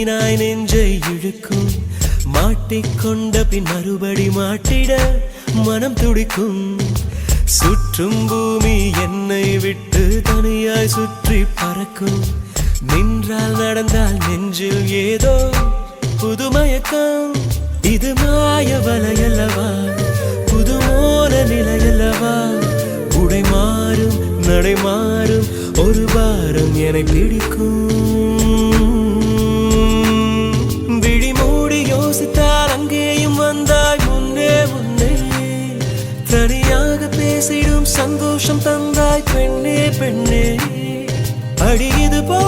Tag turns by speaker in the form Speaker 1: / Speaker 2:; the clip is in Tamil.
Speaker 1: வீணாய் நெஞ்சை இழுக்கும் மாட்டிக்கொண்ட பின் மறுபடி மாட்டிட மனம் துடிக்கும் சுற்றும் பூமி என்னை விட்டு தனியாய் சுற்றி பறக்கும் நின்றால் நடந்தால் நெஞ்சில் ஏதோ புதுமயக்கம் இது மாய வலையல்லவா புதுமோன நிலையல்லவா உடை மாறும் நடை மாறும் ஒரு வாரம் என்னை பிடிக்கும் விழி மூடி யோசித்தால் அங்கேயும் வந்தாய் முன்னே முன்னே தனியாக பேசிடும் சந்தோஷம் தந்தாய் பெண்ணே பெண்ணே அடியது போ